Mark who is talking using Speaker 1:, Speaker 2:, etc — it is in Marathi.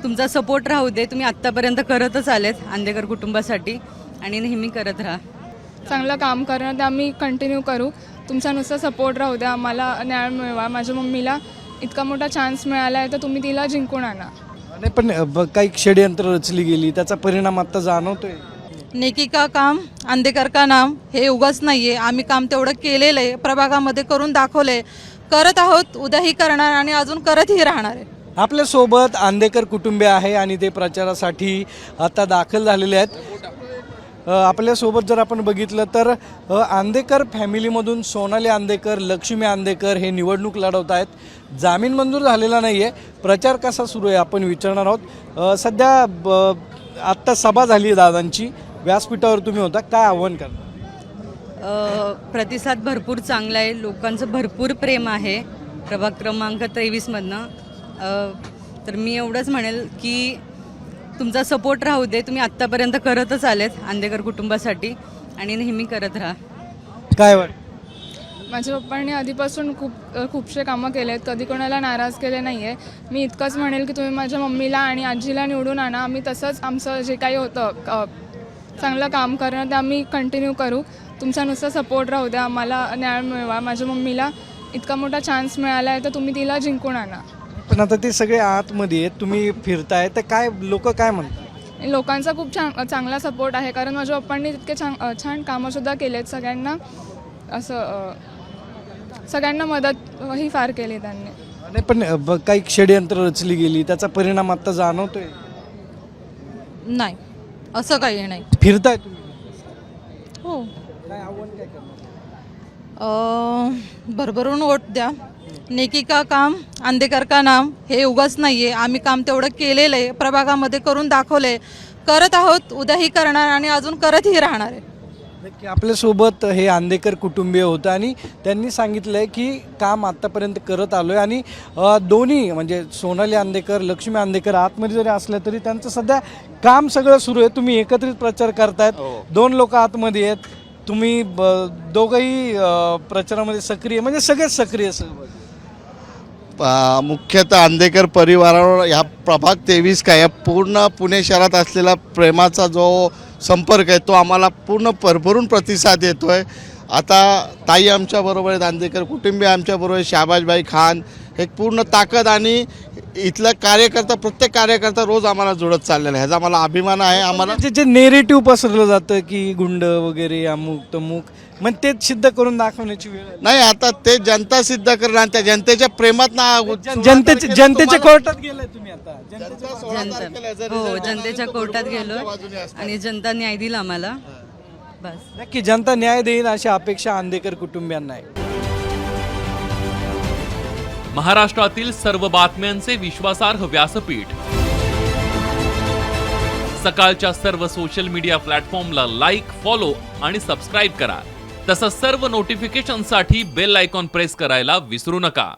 Speaker 1: तुमचा सपोर्ट राहू दे. तुम्ही आत्तापर्यंत करतच आलेत आंदेकर कुटुंबासाठी आणि नेहमी करत राहा.
Speaker 2: चांगलं काम करणं ते आम्ही कंटिन्यू करू. तुमचा नुसता सपोर्ट राहू द्या. आम्हाला न्याय मिळवा. माझ्या मम्मीला इतका मोठा चान्स मिळाला आहे तर तुम्ही तिला जिंकून आणा.
Speaker 3: नाही पण काही षडयंत्र रचली गेली त्याचा परिणाम आता जाणवतोय.
Speaker 4: नेकी का काम आंदेकर का नाम हे उगाच नाही आहे. आम्ही काम तेवढं केलेलं आहे, प्रभागामध्ये करून दाखवलं आहे, करत आहोत, उद्याही करणार आणि अजून करतही राहणार आहे.
Speaker 3: आपल्यासोबत आंदेकर कुटुंबीय आहे आणि ते प्रचारासाठी आता दाखल झालेले आहेत. आपल्यासोबत जर आपण बघितलं तर आंदेकर फॅमिलीमधून सोनाली आंदेकर, लक्ष्मी आंदेकर हे निवडणूक लढवत आहेत. जामीन मंजूर झालेला नाही आहे. प्रचार कसा सुरू आहे आपण विचारणार आहोत. सध्या आत्ता सभा झाली आहे दादांची, व्यासपीठावर तुम्ही होता, काय आव्हान करणार?
Speaker 1: प्रतिसाद भरपूर चांगला आहे. लोकांचं भरपूर प्रेम आहे प्रभाग क्रमांक 23मधनं. तर मी एवढंच म्हणेल की तुमचा सपोर्ट राहू दे. तुम्ही आत्तापर्यंत करतच आलेत आंदेकर कुटुंबासाठी आणि नेहमी करत राहा.
Speaker 3: काय वाटतं?
Speaker 2: माझ्या पप्पांनी आधीपासून खूपसे कामं केले आहेत. कधी कोणाला नाराज केले नाही आहे. मी इतकंच म्हणेल की तुम्ही माझ्या मम्मीला आणि आजीला निवडून आणा. आम्ही तसंच आमचं जे काही होतं चांगलं काम करणं ते आम्ही कंटिन्यू करू. तुमचा नुसता सपोर्ट राहू द्या. आम्हाला न्याय मिळवा. माझ्या मम्मीला इतका मोठा चान्स मिळाला आहे तर तुम्ही तिला जिंकून आणा.
Speaker 3: पण आता ते सगळे आतमध्ये आहेत, तुम्ही फिरताय तर काय लोक काय म्हणतात?
Speaker 2: लोकांचा खूप चांगला सपोर्ट आहे कारण माझ्या पप्पांनी तितके छान कामंसुद्धा केलेत. सगळ्यांना सगळ्यांना मदतही फार केली त्यांनी.
Speaker 3: नाही पण काही षडयंत्र रचली गेली त्याचा परिणाम आता जाणवतोय.
Speaker 4: नाही, असं काही नाही.
Speaker 3: फिरताय तुम्ही,
Speaker 4: हो,
Speaker 3: काय आव्हान काय करणार?
Speaker 4: भरभरून वोट द्या. नेकी का काम आंदेकर का नाम हे उगाच नाही आहे. आम्ही काम तेवढं केलेलं आहे, प्रभागामध्ये करून दाखवलं आहे, करत आहोत, उद्याही करणार आणि अजून करतही राहणार आहे.
Speaker 3: नक्की आपल्यासोबत हे आंदेकर कुटुंबीय होतं आणि त्यांनी सांगितलं आहे की काम आत्तापर्यंत करत आलो आहे. आणि दोन्ही म्हणजे सोनाली आंदेकर, लक्ष्मी आंदेकर आतमध्ये जरी असल्या तरी त्यांचं सध्या काम सगळं सुरू आहे. तुम्ही एकत्रित प्रचार करतायत, दोन लोक आतमध्ये आहेत, तुम्ही दोघंही प्रचारामध्ये सक्रिय, म्हणजे सगळेच सक्रिय.
Speaker 5: मुख्यतः आंदेकर परिवारावर ह्या प्रभाग 23 का या पूर्ण पुणे शहरात असलेला प्रेमाचा जो संपर्क आहे तो आम्हाला पूर्ण भरभरून प्रतिसाद येतो आहे. आता ताई आमच्याबरोबर आहेत, आंदेकर कुटुंबीय आमच्याबरोबर आहे, शाहबाजभाई खान, हे पूर्ण ताकद आणि इथला कार्यकर्ता, प्रत्येक कार्यकर्ता रोज आम्हाला जुळत चाललेला आहे, ह्याचा मला अभिमान आहे. आम्हाला
Speaker 3: जे नेरेटिव्ह पसरलं जातं की गुंड वगैरे अमुक तमुक, मग तेच सिद्ध करून दाखवण्याची वेळ आहे.
Speaker 5: नाही, आता ते जनता सिद्ध करणार, त्या जनतेच्या प्रेमात
Speaker 3: जनतेच्या कोर्टात गेलाय तुम्ही आता.
Speaker 1: जनतेच्या कोर्टात गेलो आणि जनता न्याय दिला आम्हाला. बस
Speaker 3: नक्की जनता न्याय देईल अशी अपेक्षा आंदेकर कुटुंबियांना आहे.
Speaker 6: महाराष्ट्रातील सर्व बातम्यांचे विश्वासार्ह व्यासपीठ, सकाळच्या सर्व सोशल मीडिया प्लॅटफॉर्मला लाईक, फॉलो आणि सबस्क्राईब करा. तसंच सर्व नोटिफिकेशनसाठी बेल आयकॉन प्रेस करायला विसरू नका.